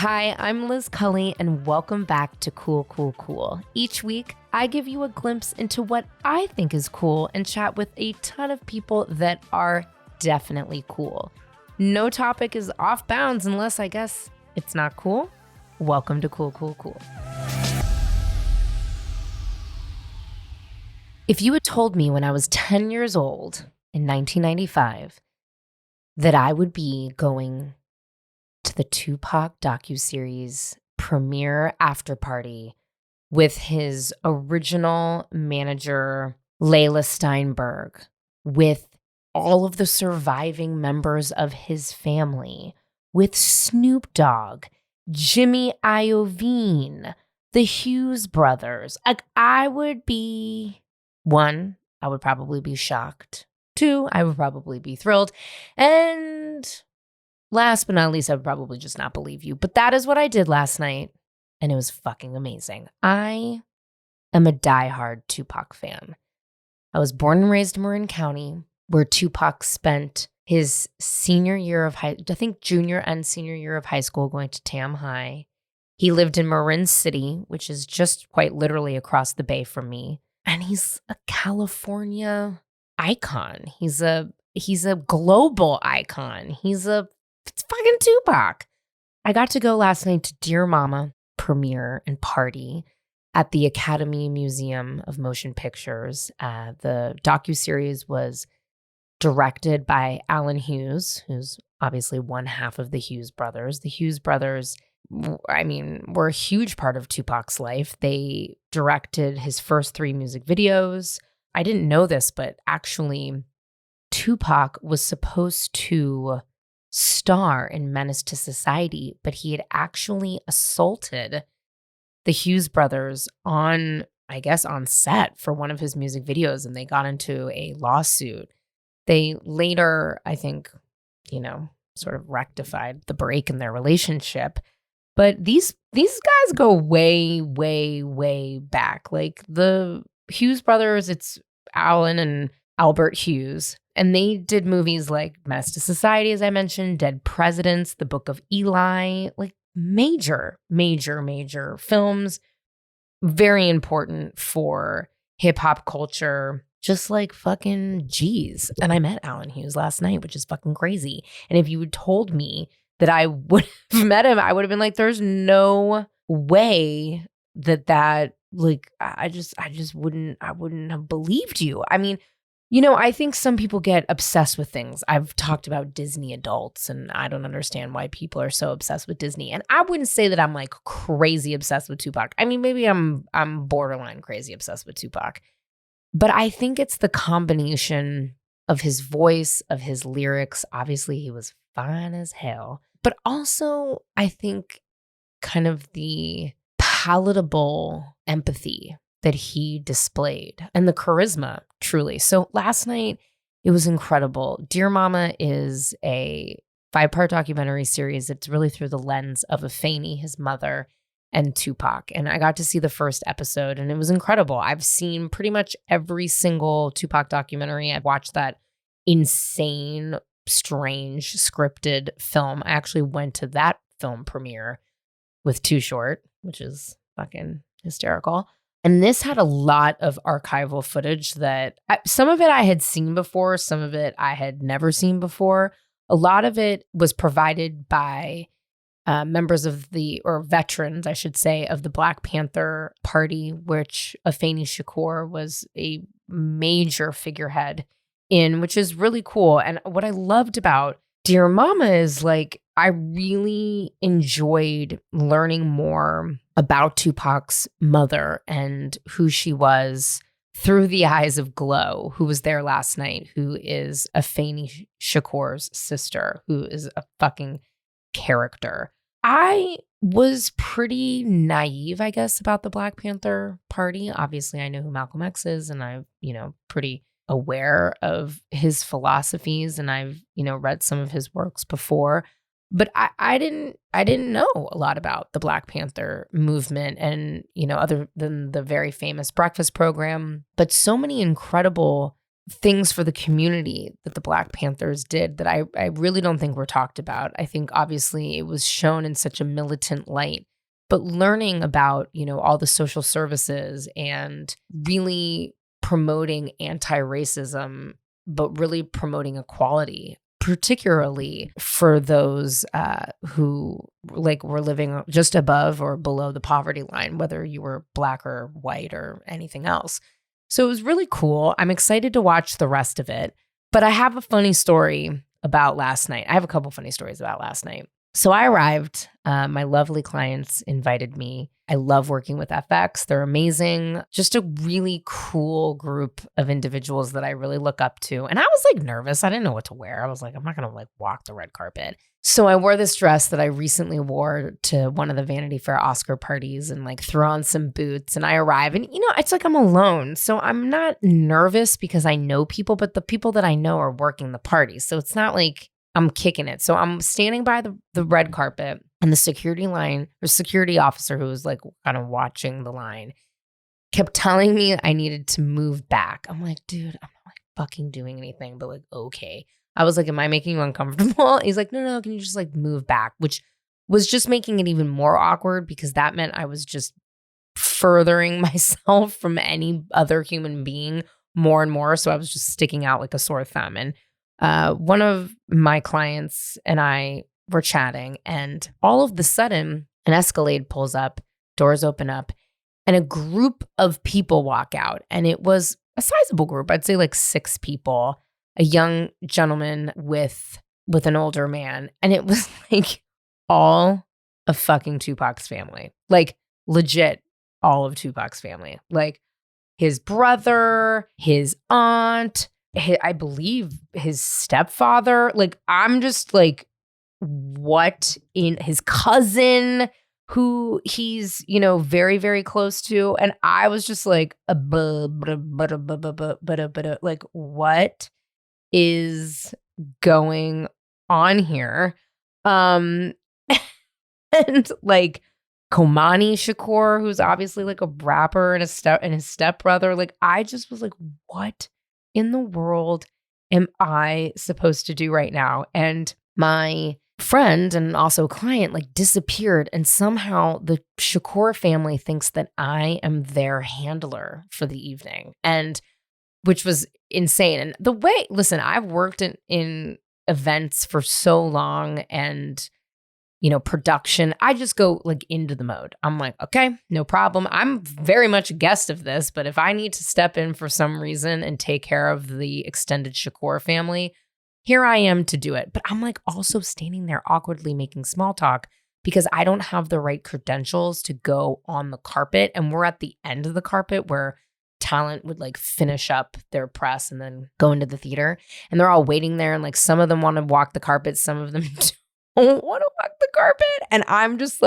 Hi, I'm Liz Cully, and welcome back to Cool, Cool, Cool. Each week, I give you a glimpse into what I think is cool and chat with a ton of people that are definitely cool. No topic is off bounds unless I guess it's not cool. Welcome to Cool, Cool, Cool. If you had told me when I was 10 years old in 1995 that I would be going to the Tupac docuseries premiere after party with his original manager, Layla Steinberg, with all of the surviving members of his family, with Snoop Dogg, Jimmy Iovine, the Hughes brothers, I would be, one, I would probably be shocked. Two, I would probably be thrilled. And last but not least, I would probably just not believe you. But that is what I did last night, and it was fucking amazing. I am a diehard Tupac fan. I was born and raised in Marin County, where Tupac spent his senior year of junior and senior year of high school going to Tam High. He lived in Marin City, which is just quite literally across the bay from me. And he's a California icon. He's a global icon. It's fucking Tupac. I got to go last night to Dear Mama premiere and party at the Academy Museum of Motion Pictures. The docuseries was directed by Alan Hughes, who's obviously one half of the Hughes brothers. The Hughes brothers, were a huge part of Tupac's life. They directed his first 3 music videos. I didn't know this, but actually Tupac was supposed to star in Menace to Society, but he had actually assaulted the Hughes brothers on set for one of his music videos, and they got into a lawsuit. They later, I think, sort of rectified the break in their relationship. But these guys go way, way, way back. Like the Hughes brothers, it's Alan and Albert Hughes. And they did movies like Menace to Society, as I mentioned, Dead Presidents, The Book of Eli, like major, major, major films. Very important for hip hop culture, just like fucking G's. And I met Alan Hughes last night, which is fucking crazy. And if you had told me that I would have met him, I would have been like, there's no way that like, I wouldn't have believed you. I think some people get obsessed with things. I've talked about Disney adults, and I don't understand why people are so obsessed with Disney. And I wouldn't say that I'm like crazy obsessed with Tupac. Maybe I'm borderline crazy obsessed with Tupac. But I think it's the combination of his voice, of his lyrics. Obviously, he was fine as hell. But also, I think kind of the palatable empathy that he displayed and the charisma, truly. So last night, it was incredible. Dear Mama is a 5-part documentary series that's really through the lens of Afeni, his mother, and Tupac. And I got to see the first episode, and it was incredible. I've seen pretty much every single Tupac documentary. I've watched that insane, strange, scripted film. I actually went to that film premiere with Too Short, which is fucking hysterical. And this had a lot of archival footage that some of it I had seen before, some of it I had never seen before. A lot of it was provided by members of veterans, I should say, of the Black Panther Party, which Afeni Shakur was a major figurehead in, which is really cool. And what I loved about Dear Mama is like, I really enjoyed learning more about Tupac's mother and who she was through the eyes of Glow, who was there last night, who is Afeni Shakur's sister, who is a fucking character. I was pretty naive, I guess, about the Black Panther Party. Obviously, I know who Malcolm X is, and I'm, pretty aware of his philosophies, and I've, read some of his works before. But I didn't know a lot about the Black Panther movement and, other than the very famous Breakfast program, but so many incredible things for the community that the Black Panthers did that I really don't think were talked about. I think obviously it was shown in such a militant light, but learning about, all the social services and really promoting anti-racism, but really promoting equality, particularly for those who were living just above or below the poverty line, whether you were Black or white or anything else. So it was really cool. I'm excited to watch the rest of it. But I have a funny story about last night. I have a couple funny stories about last night. So I arrived. My lovely clients invited me. I love working with FX. They're amazing. Just a really cool group of individuals that I really look up to. And I was nervous. I didn't know what to wear. I was I'm not going to walk the red carpet. So I wore this dress that I recently wore to one of the Vanity Fair Oscar parties and threw on some boots. And I arrive and, it's I'm alone. So I'm not nervous because I know people, but the people that I know are working the party. So it's not I'm kicking it. So I'm standing by the red carpet and the security officer who was kind of watching the line kept telling me I needed to move back. I'm dude, I'm not fucking doing anything, but okay. I was am I making you uncomfortable? He's no, can you just move back? Which was just making it even more awkward because that meant I was just furthering myself from any other human being more and more. So I was just sticking out like a sore thumb. And one of my clients and I were chatting, and all of the sudden, an Escalade pulls up, doors open up, and a group of people walk out. And it was a sizable group. I'd say 6 people, a young gentleman with an older man. And it was all of fucking Tupac's family. Legit all of Tupac's family. His brother, his aunt, I believe his stepfather. I'm just what in his cousin who he's, very, very close to. And I was just what is going on here? And Komani Shakur, who's obviously a rapper, and his stepbrother. I just was what in the world am I supposed to do right now? And my friend and also client disappeared, and somehow the Shakur family thinks that I am their handler for the evening, and which was insane. And the way, listen, I've worked in events for so long, and production, I just go into the mode. I'm okay, no problem. I'm very much a guest of this, but if I need to step in for some reason and take care of the extended Shakur family, here I am to do it. But I'm also standing there awkwardly making small talk because I don't have the right credentials to go on the carpet. And we're at the end of the carpet where talent would finish up their press and then go into the theater. And they're all waiting there. And some of them want to walk the carpet. Some of them don't want to walk the carpet. And I'm just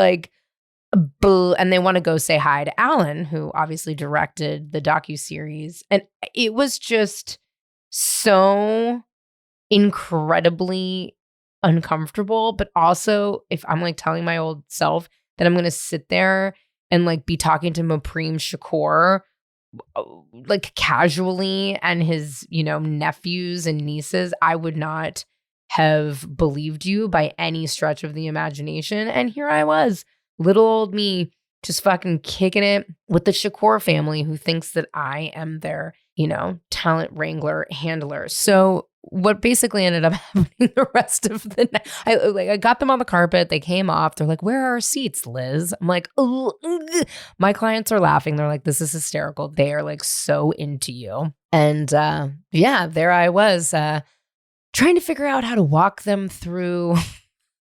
boo. And they want to go say hi to Alan, who obviously directed the docuseries. And it was just so incredibly uncomfortable. But also, if I'm telling my old self that I'm going to sit there and be talking to Mopreem Shakur casually and his, nephews and nieces, I would not have believed you by any stretch of the imagination. And here I was, little old me, just fucking kicking it with the Shakur family who thinks that I am their, talent wrangler, handler. So what basically ended up happening the rest of the night, I got them on the carpet. They came off. They're where are our seats, Liz? I'm oh, ugh. My clients are laughing. They're this is hysterical. They are so into you. And yeah, there I was trying to figure out how to walk them through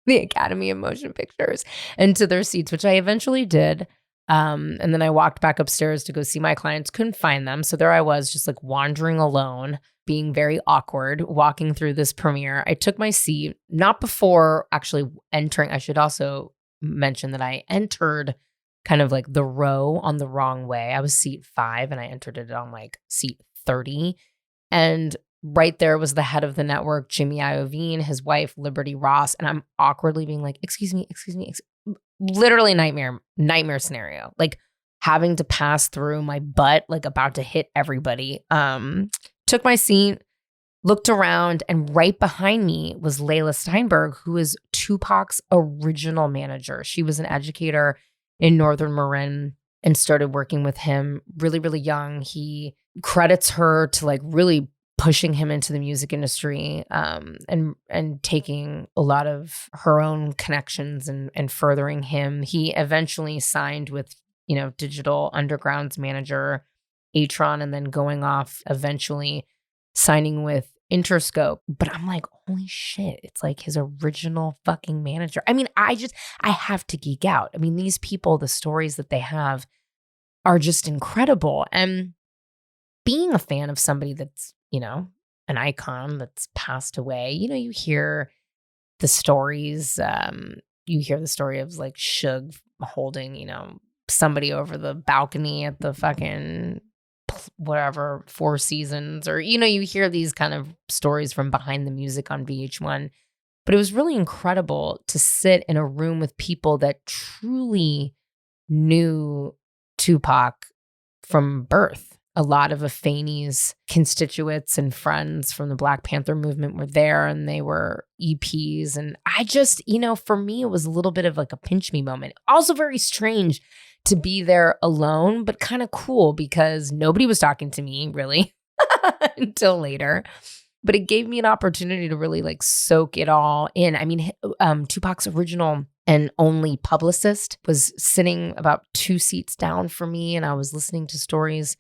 the Academy of Motion Pictures and to their seats, which I eventually did. And then I walked back upstairs to go see my clients, couldn't find them. So there I was just wandering alone, being very awkward, walking through this premiere. I took my seat, not before actually entering. I should also mention that I entered kind of the row on the wrong way. I was seat 5 and I entered it on seat 30. And right there was the head of the network, Jimmy Iovine, his wife, Liberty Ross. And I'm awkwardly being excuse me. Literally nightmare scenario. Having to pass through my butt, about to hit everybody. took my seat, looked around, and right behind me was Layla Steinberg, who is Tupac's original manager. She was an educator in Northern Marin and started working with him really, really young. He credits her to like really pushing him into the music industry, and taking a lot of her own connections and furthering him. He eventually signed with, Digital Underground's manager, Atron, and then going off eventually signing with Interscope. But I'm like, holy shit, it's like his original fucking manager. I mean, I have to geek out. I mean, these people, the stories that they have are just incredible. And being a fan of somebody that's, an icon that's passed away, you hear the stories. You hear the story of like Suge holding, somebody over the balcony at the fucking whatever Four Seasons, or you hear these kind of stories from behind the music on VH1. But it was really incredible to sit in a room with people that truly knew Tupac from birth. A lot of Afeni's constituents and friends from the Black Panther movement were there, and they were EPs. And I just, for me, it was a little bit of like a pinch me moment. Also very strange to be there alone, but kind of cool because nobody was talking to me really until later. But it gave me an opportunity to really like soak it all in. I mean, Tupac's original and only publicist was sitting about 2 seats down from me, and I was listening to stories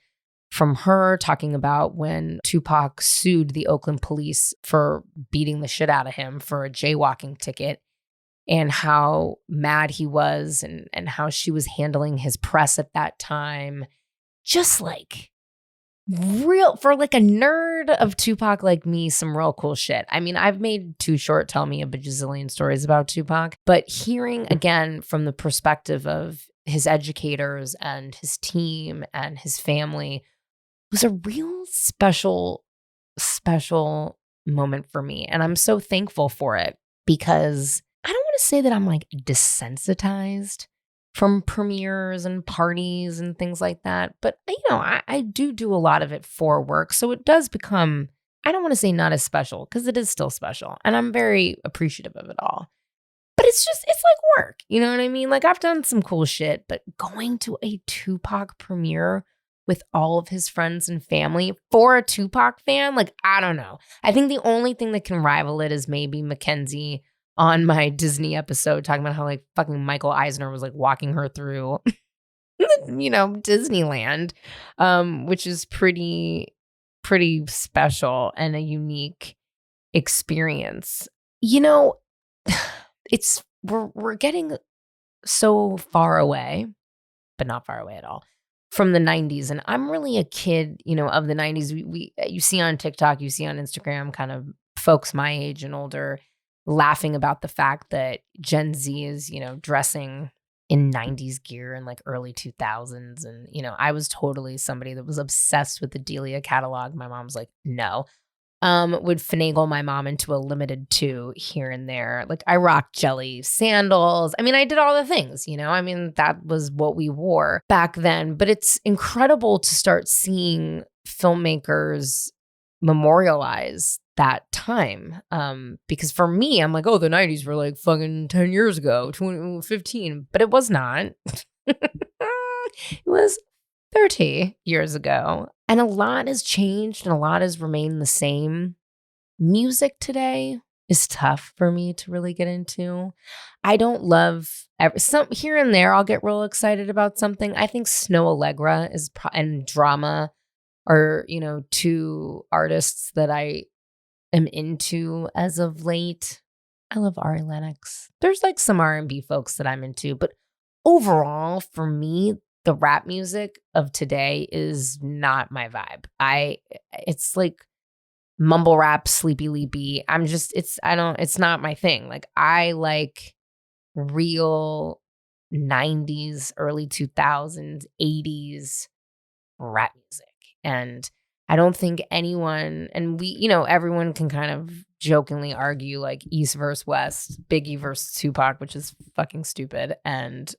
from her talking about when Tupac sued the Oakland police for beating the shit out of him for a jaywalking ticket, and how mad he was, and how she was handling his press at that time. Just like real, for like a nerd of Tupac like me, some real cool shit. I mean, I've made Too Short tell me a bajillion stories about Tupac, but hearing again from the perspective of his educators and his team and his family was a real special moment for me. And I'm so thankful for it, because I don't want to say that I'm like desensitized from premieres and parties and things like that. But, I do a lot of it for work. So it does become, I don't want to say not as special, because it is still special. And I'm very appreciative of it all. But it's like work. You know what I mean? Like, I've done some cool shit, but going to a Tupac premiere with all of his friends and family for a Tupac fan, like, I don't know. I think the only thing that can rival it is maybe Mackenzie on my Disney episode talking about how like fucking Michael Eisner was like walking her through, Disneyland, which is pretty special and a unique experience. We're getting so far away, but not far away at all, from the 90s. And I'm really a kid, of the 90s. You see on TikTok, you see on Instagram, kind of folks my age and older laughing about the fact that Gen Z is, dressing in 90s gear in like early 2000s. And, I was totally somebody that was obsessed with the Delia catalog. My mom's like, no. Would finagle my mom into a limited 2 here and there. Like, I rocked jelly sandals. I mean, I did all the things, I mean, that was what we wore back then. But it's incredible to start seeing filmmakers memorialize that time. Because for me, I'm like, oh, the 90s were like fucking 10 years ago, 15, but it was not. It was 30 years ago. And a lot has changed and a lot has remained the same. Music today is tough for me to really get into. I don't love some here and there. I'll get real excited about something. I think Snow Allegra and Drama are, 2 artists that I am into as of late. I love Ari Lennox. There's like some R&B folks that I'm into, but overall, for me, the rap music of today is not my vibe. It's like mumble rap, sleepy leapy. It's not my thing. Like, I like real 90s, early 2000s, 80s rap music. And I don't think anyone, and everyone can kind of jokingly argue like East versus West, Biggie versus Tupac, which is fucking stupid. And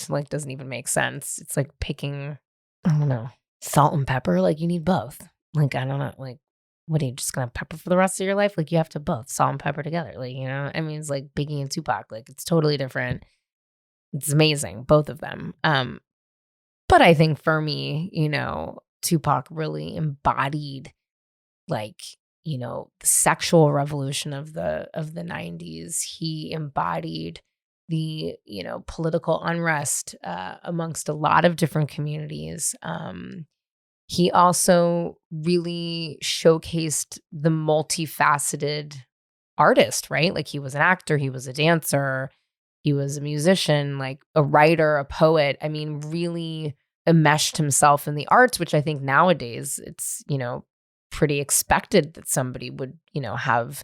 like doesn't even make sense. It's like picking, I don't know, salt and pepper. Like, you need both. Like, I don't know, like, what are you just gonna pepper for the rest of your life? Like, you have to both salt and pepper together. Like, I mean, it's like Biggie and Tupac. Like, it's totally different. It's amazing, both of them. But I think for me, Tupac really embodied like, the sexual revolution of the 90s. He embodied the, political unrest amongst a lot of different communities. He also really showcased the multifaceted artist, right? Like, he was an actor, he was a dancer, he was a musician, like a writer, a poet. I mean, really enmeshed himself in the arts, which I think nowadays it's, pretty expected that somebody would, have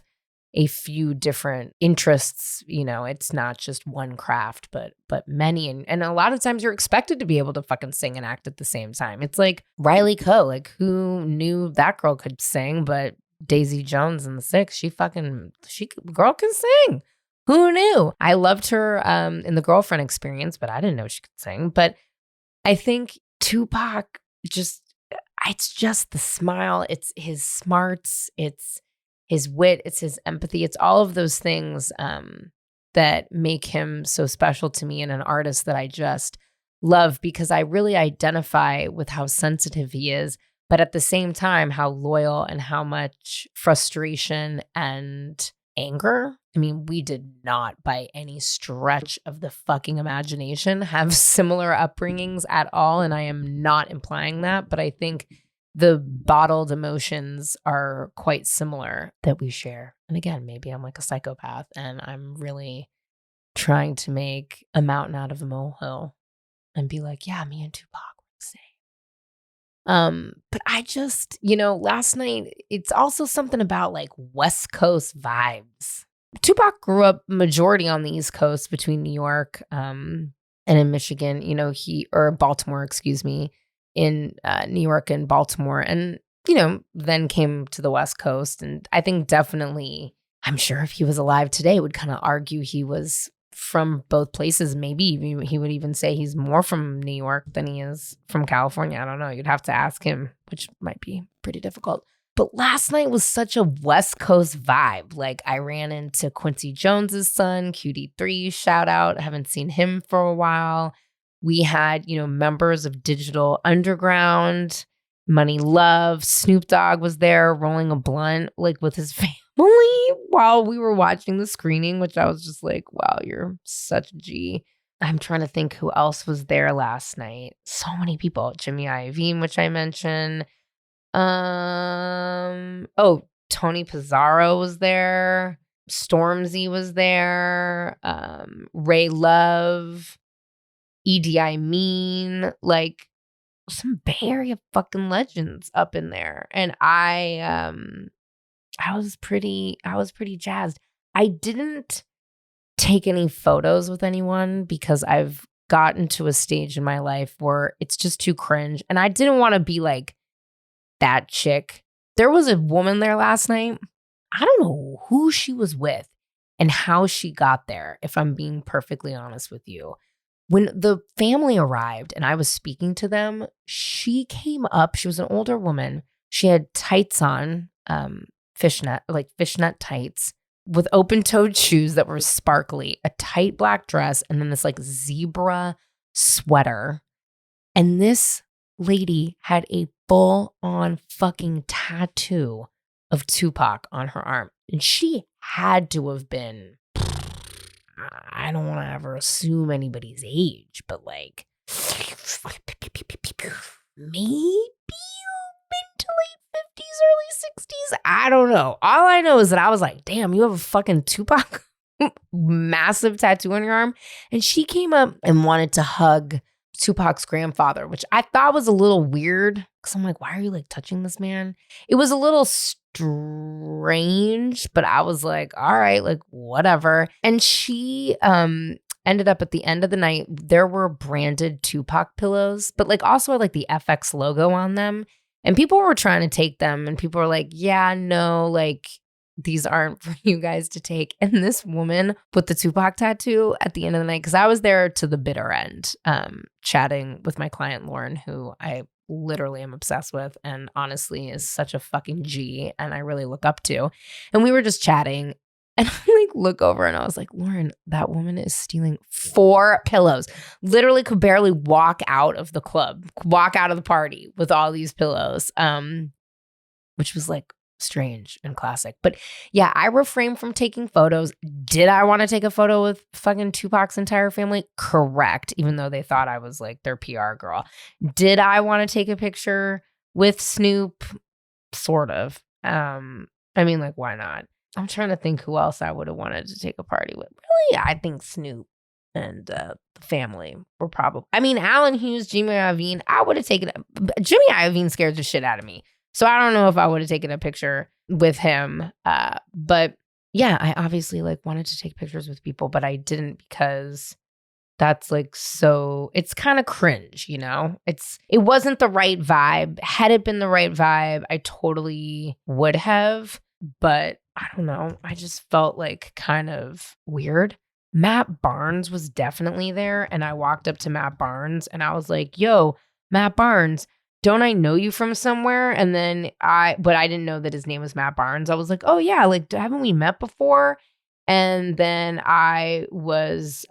a few different interests. It's not just one craft, but many. And a lot of times you're expected to be able to fucking sing and act at the same time. It's like Riley Coe, like, who knew that girl could sing? But Daisy Jones in the Six, girl can sing. Who knew? I loved her in the Girlfriend Experience, but I didn't know she could sing. But I think Tupac it's just the smile, it's his smarts, it's his wit, it's his empathy, it's all of those things that make him so special to me and an artist that I just love, because I really identify with how sensitive he is, but at the same time, how loyal and how much frustration and anger. I mean, we did not by any stretch of the fucking imagination have similar upbringings at all. And I am not implying that, but I think the bottled emotions are quite similar that we share. And again, maybe I'm like a psychopath and I'm really trying to make a mountain out of a molehill and be like, yeah, me and Tupac were the same. But I just, last night, it's also something about like West Coast vibes. Tupac grew up majority on the East Coast between New York and in Michigan, or Baltimore, excuse me, in New York and Baltimore, and, then came to the West Coast. And I think definitely, I'm sure if he was alive today, would kind of argue he was from both places. Maybe he would even say he's more from New York than he is from California. I don't know. You'd have to ask him, which might be pretty difficult. But last night was such a West Coast vibe. Like, I ran into Quincy Jones's son, QD3, shout out. I haven't seen him for a while. We had, members of Digital Underground, Money Love, Snoop Dogg was there rolling a blunt, like, with his family while we were watching the screening, which I was just like, wow, you're such a G. I'm trying to think who else was there last night. So many people. Jimmy Iovine, which I mentioned. Tony Pizarro was there. Stormzy was there. Ray Love, Edi Amin, like some Bay Area fucking legends up in there. And I was pretty jazzed. I didn't take any photos with anyone because I've gotten to a stage in my life where it's just too cringe. And I didn't want to be like that chick. There was a woman there last night. I don't know who she was with and how she got there, if I'm being perfectly honest with you. When the family arrived and I was speaking to them, she came up. She was an older woman. She had tights on, fishnet tights with open-toed shoes that were sparkly, a tight black dress, and then this like zebra sweater. And this lady had a full-on fucking tattoo of Tupac on her arm. And she had to have been, I don't want to ever assume anybody's age, but like maybe mid to late 50s, early 60s. I don't know. All I know is that I was like, damn, you have a fucking Tupac massive tattoo on your arm. And she came up and wanted to hug Tupac's grandfather, which I thought was a little weird because I'm like, why are you like touching this man? It was a little strange, but I was like, all right, like whatever. And she ended up at the end of the night, there were branded Tupac pillows, but like also had like the FX logo on them. And people were trying to take them and people were like, yeah, no, like these aren't for you guys to take. And this woman with the Tupac tattoo at the end of the night, because I was there to the bitter end, chatting with my client, Lauren, who I literally am obsessed with and honestly is such a fucking G and I really look up to. And we were just chatting and I like look over and I was like, Lauren, that woman is stealing 4 pillows. Literally could barely walk out of the club, walk out of the party with all these pillows, which was like strange and classic. But yeah, I refrained from taking photos. Did I want to take a photo with fucking Tupac's entire family? Correct. Even though they thought I was like their PR girl. Did I want to take a picture with Snoop? Sort of. I mean, like, why not? I'm trying to think who else I would have wanted to take a party with. Really? I think Snoop and the family were probably. I mean, Alan Hughes, Jimmy Iovine, I would have taken. Jimmy Iovine scares the shit out of me. So I don't know if I would have taken a picture with him. But yeah, I obviously like wanted to take pictures with people, but I didn't because that's like so, it's kind of cringe, you know? It wasn't the right vibe. Had it been the right vibe, I totally would have. But I don't know. I just felt like kind of weird. Matt Barnes was definitely there. And I walked up to Matt Barnes and I was like, yo, Matt Barnes, don't I know you from somewhere? And then but I didn't know that his name was Matt Barnes. I was like, oh yeah, like haven't we met before? And then I was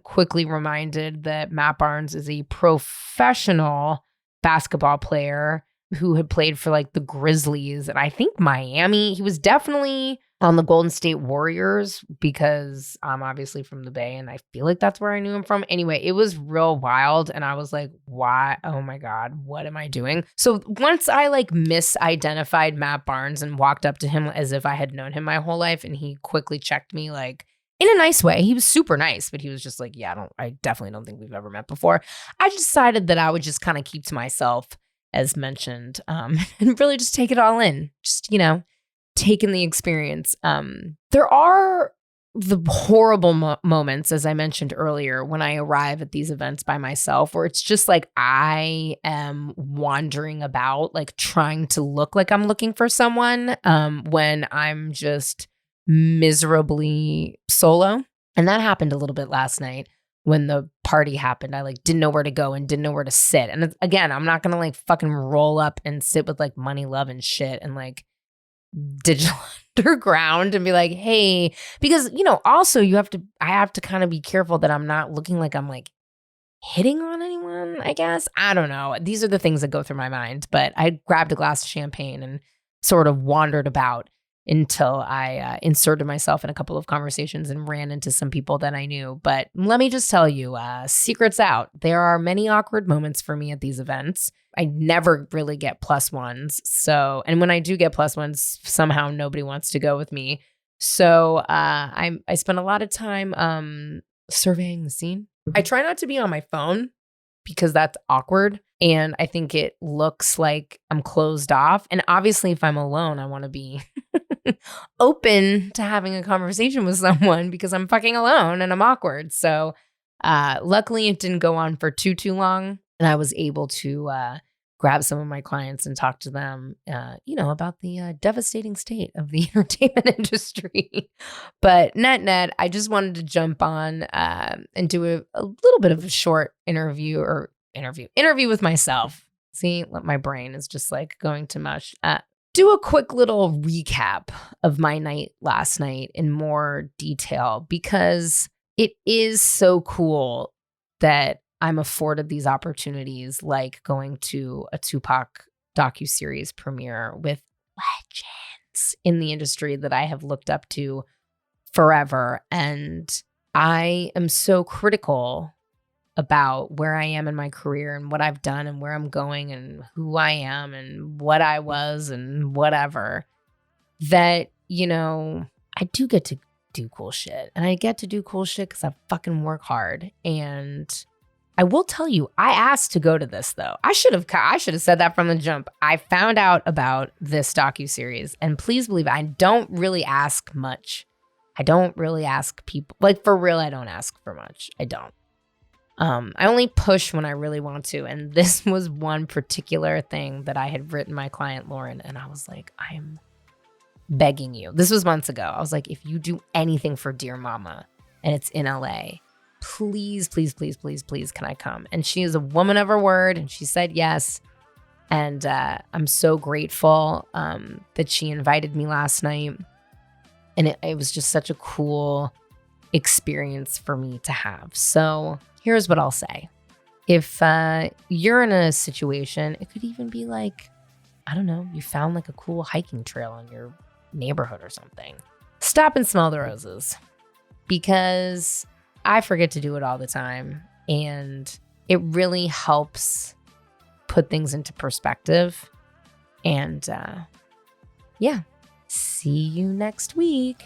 quickly reminded that Matt Barnes is a professional basketball player who had played for like the Grizzlies and I think Miami. He was definitely on the Golden State Warriors because I'm obviously from the Bay and I feel like that's where I knew him from. Anyway, it was real wild and I was like, why? Oh my God, what am I doing? So once I like misidentified Matt Barnes and walked up to him as if I had known him my whole life and he quickly checked me like in a nice way. He was super nice, but he was just like, yeah, I definitely don't think we've ever met before. I decided that I would just kind of keep to myself as mentioned, and really just take it all in. Just, you know, taking the experience. There are the horrible moments, as I mentioned earlier, when I arrive at these events by myself, where it's just like I am wandering about, like trying to look like I'm looking for someone when I'm just miserably solo. And that happened a little bit last night. When the party happened, I like didn't know where to go and didn't know where to sit. And again, I'm not going to like fucking roll up and sit with like Money Love and shit and like Digital Underground and be like, hey, because, you know, also I have to kind of be careful that I'm not looking like I'm like hitting on anyone, I guess. I don't know. These are the things that go through my mind. But I grabbed a glass of champagne and sort of wandered about until I inserted myself in a couple of conversations and ran into some people that I knew. But let me just tell you, secrets out. There are many awkward moments for me at these events. I never really get plus ones. So, and when I do get plus ones, somehow nobody wants to go with me. So I spend a lot of time surveying the scene. I try not to be on my phone because that's awkward. And I think it looks like I'm closed off. And obviously, if I'm alone, I want to be open to having a conversation with someone because I'm fucking alone and I'm awkward. So luckily, it didn't go on for too long. And I was able to grab some of my clients and talk to them, you know, about the devastating state of the entertainment industry. But net, I just wanted to jump on and do a little bit of a short interview with myself. See, my brain is just like going to mush. Do a quick little recap of my night last night in more detail because it is so cool that I'm afforded these opportunities, like going to a Tupac docuseries premiere with legends in the industry that I have looked up to forever. And I am so critical about where I am in my career and what I've done and where I'm going and who I am and what I was and whatever, that, you know, I do get to do cool shit. And I get to do cool shit because I fucking work hard. And I will tell you, I asked to go to this though. I should have said that from the jump. I found out about this docuseries, and please believe it, I don't really ask much. I don't really ask people, like for real, I don't ask for much. I don't. I only push when I really want to. And this was one particular thing that I had written my client, Lauren, and I was like, I am begging you. This was months ago. I was like, if you do anything for Dear Mama and it's in LA, please, please, please, please, please, can I come? And she is a woman of her word. And she said yes. And I'm so grateful that she invited me last night. And it was just such a cool experience for me to have. So here's what I'll say. If you're in a situation, it could even be like, I don't know, you found like a cool hiking trail in your neighborhood or something. Stop and smell the roses, because I forget to do it all the time. And it really helps put things into perspective. And yeah, see you next week.